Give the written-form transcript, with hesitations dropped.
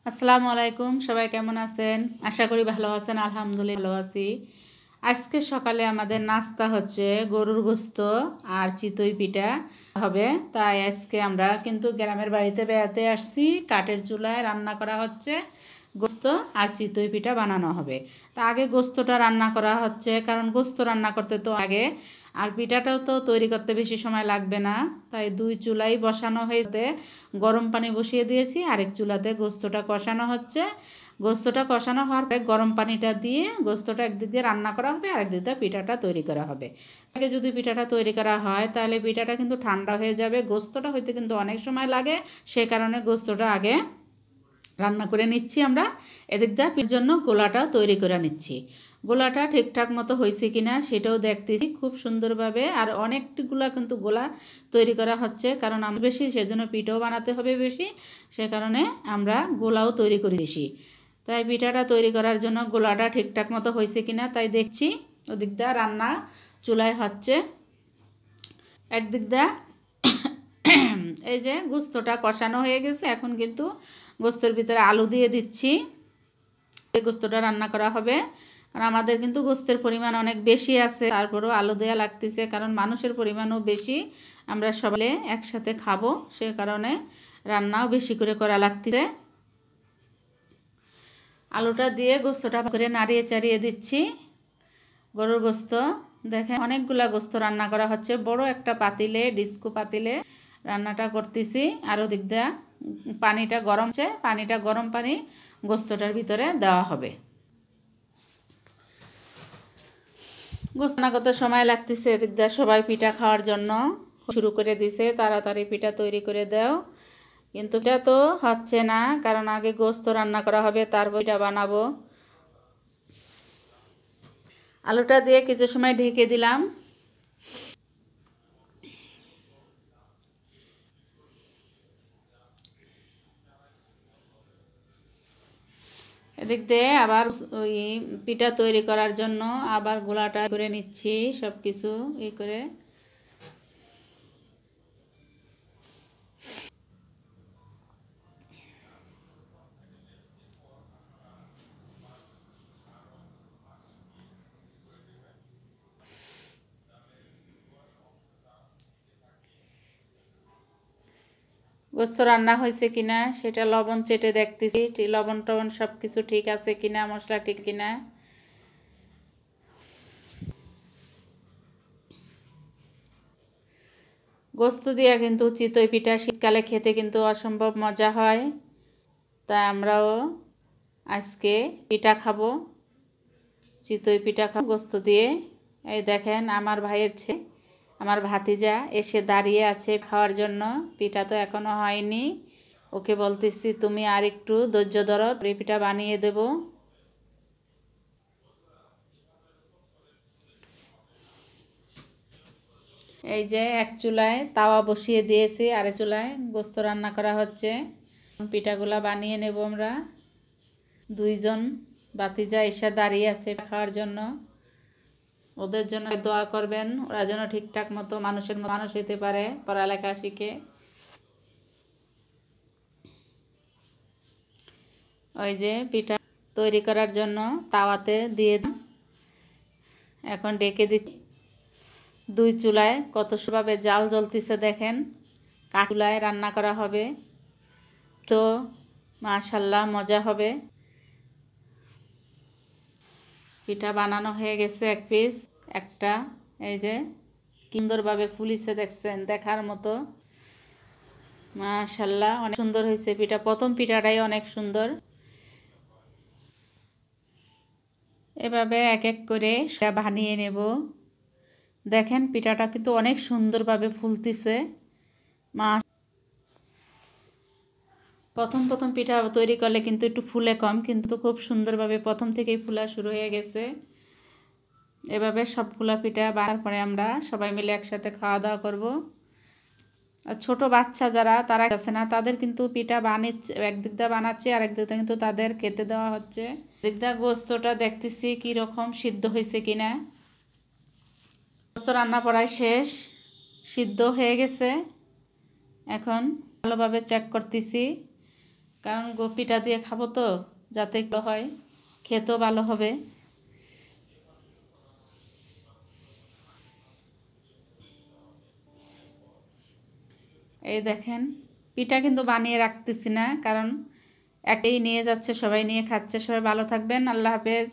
আসসালামু আলাইকুম। সবাই কেমন আছেন? আশা করি ভালো আছেন। আলহামদুলিল্লাহ ভালো আছি। আজকে সকালে আমাদের নাস্তা হচ্ছে গরুর গোস্ত আর চিতই পিঠা হবে। তাই আজকে আমরা কিন্তু গ্রামের বাড়িতে বেড়াতে আসছি। কাঠের চুলায় রান্না করা হচ্ছে গোস্ত আর চিতই পিঠা বানানো হবে। তা আগে গোস্তটা রান্না করা হচ্ছে, কারণ গোস্ত রান্না করতে তো আগে আর পিঠাটাও তো তৈরি করতে বেশি সময় লাগবে না। তাই দুই চুলাই বসানো হয়েছে, গরম পানি বসিয়ে দিয়েছি, আরেক চুলাতে গোস্তটা কষানো হচ্ছে। গোস্তটা কষানো হওয়ার পরে গরম পানিটা দিয়ে গোস্তটা একদিক দিয়ে রান্না করা হবে, আরেক দিক দিয়ে পিঠাটা তৈরি করা হবে। আগে যদি পিঠাটা তৈরি করা হয় তাহলে পিঠাটা কিন্তু ঠান্ডা হয়ে যাবে, গোস্তটা হইতে কিন্তু অনেক সময় লাগে। সে কারণে গোস্তটা আগে রান্না করে নিচ্ছি আমরা। এদিক দিয়ে জন্য গোলাটাও তৈরি করে নিচ্ছি। গোলাটা ঠিকঠাক মতো হয়েছে কিনা সেটাও দেখতেছি খুব সুন্দরভাবে। আর অনেকগুলা কিন্তু গোলা তৈরি করা হচ্ছে, কারণ আমরা বেশি, সেজন্য পিঠাও বানাতে হবে বেশি। সে কারণে আমরা গোলাও তৈরি করি বেশি। তাই পিঠাটা তৈরি করার জন্য গোলাটা ঠিকঠাক মতো হয়েছে কিনা তাই দেখছি। ওদিক দিয়ে রান্না চুলায় হচ্ছে। একদিক দিয়ে এই যে গোস্তটা কষানো হয়ে গেছে, এখন কিন্তু গোস্তের ভিতরে আলু দিয়ে দিচ্ছি। গোস্তটা রান্না করা হবে, কারণ আমাদের কিন্তু গোস্তের পরিমাণ অনেক বেশি আছে, তারপরেও আলু দেওয়া লাগতেছে, কারণ মানুষের পরিমাণও বেশি, আমরা সবাই একসাথে খাবো, সে কারণে রান্নাও বেশি করে করা লাগতেছে। আলুটা দিয়ে গোস্তটা করে নাড়িয়ে চাড়িয়ে দিচ্ছি। গরুর গোস্ত দেখেন অনেকগুলা গোস্ত রান্না করা হচ্ছে, বড় একটা পাতিলে, ডিস্কো পাতিলে রান্নাটা করতেছি। আর ওদিক দিয়ে পানিটা গরম আছে, পানিটা গরম পানি গোস্তটার ভিতরে দেওয়া হবে। গোস্ত রান্না করতে সময় লাগতেছে, এদিক দিয়ে সবাই পিঠা খাওয়ার জন্য শুরু করে দিছে, তাড়াতাড়ি পিঠা তৈরি করে দাও। কিন্তু এটা তো হচ্ছে না, কারণ আগে গোস্ত রান্না করা হবে, তারপর পিঠা বানাবো। আলুটা দিয়ে কিছু সময় ঢেকে দিলাম। এদিক দিয়ে আবার ওই পিঠা তৈরি করার জন্য আবার গোলাটা করে নিচ্ছি, সব কিছু করে। গোস্ত রান্না হয়েছে কিনা সেটা লবণ চেটে দেখতেছি, লবণ টবণ সব কিছু ঠিক আছে কিনা, মশলা ঠিক কিনা। গোস্ত দিয়ে কিন্তু চিতই পিঠা শীতকালে খেতে কিন্তু অসম্ভব মজা হয়। তাই আমরাও আজকে পিঠা খাবো, চিতই পিঠা খাবো গোস্ত দিয়ে। এই দেখেন আমার ভাইয়ের ছেলে, আমার ভাতিজা এসে দাঁড়িয়ে আছে খাওয়ার জন্য। পিঠা তো এখনো হয়নি, ওকে বলতেছি তুমি আর একটু ধৈর্য ধরো, এই পিঠা বানিয়ে দেব। এই যে এক চুলায় তাওয়া বসিয়ে দিয়েছি, আরেক চুলায় গোস্ত রান্না করা হচ্ছে। পিঠাগুলা বানিয়ে নেব আমরা। দুইজন ভাতিজা এসে দাঁড়িয়ে আছে খাওয়ার জন্য, ওদের জন্য দোয়া করবেন, ওরা যেন ঠিকঠাক মতো মানুষের মানুষ হইতে পারে, পড়ালেখা শিখে। ওই যে পিঠা তৈরি করার জন্য তাওয়াতে দিয়ে এখন ডেকে দিচ্ছি। দুই চুলায় কত সুভাবে জাল জ্বলতেছে দেখেন, কাঠ চুলায় রান্না করা হবে তো মাশাআল্লাহ মজা হবে। পিঠা বানানো হয়ে গেছে এক পিস একটা, এই যে সুন্দরভাবে ফুলিছে দেখছেন, দেখার মতো মাশাআল্লাহ অনেক সুন্দর হয়েছে পিঠা। প্রথম পিঠাটাই অনেক সুন্দর। এভাবে এক এক করে সেটা বানিয়ে নেব। দেখেন পিঠাটা কিন্তু অনেক সুন্দরভাবে ফুলতেছে। প্রথম প্রথম পিঠা তৈরি করলে কিন্তু একটু ফুলে কম, কিন্তু খুব সুন্দরভাবে প্রথম থেকেই ফুলা শুরু হয়ে গেছে। এভাবে সবগুলা পিঠা বানার পরে আমরা সবাই মিলে একসাথে খাওয়া দাওয়া করব। আর ছোটো বাচ্চা যারা তারা আছে না, তাদের কিন্তু পিঠা বানাচ্ছে, একদিক দিয়ে বানাচ্ছে আর একদিক দিয়ে কিন্তু তাদের খেতে দেওয়া হচ্ছে। একদিক দিয়ে গোস্তটা দেখতেছি কীরকম সিদ্ধ হয়েছে কিনা। গোস্ত রান্না প্রায় শেষ, সিদ্ধ হয়ে গেছে, এখন ভালোভাবে চেক করতেছি। কারণ পিঠা দিয়ে খাবো তো, যাতে একটু হয়, খেতেও ভালো হবে। এই দেখেন, পিঠা কিন্তু বানিয়ে রাখতেছি না, কারণ একটাই নিয়ে যাচ্ছে, সবাই নিয়ে খাচ্ছে। সবাই ভালো থাকবেন, আল্লাহ হাফেজ।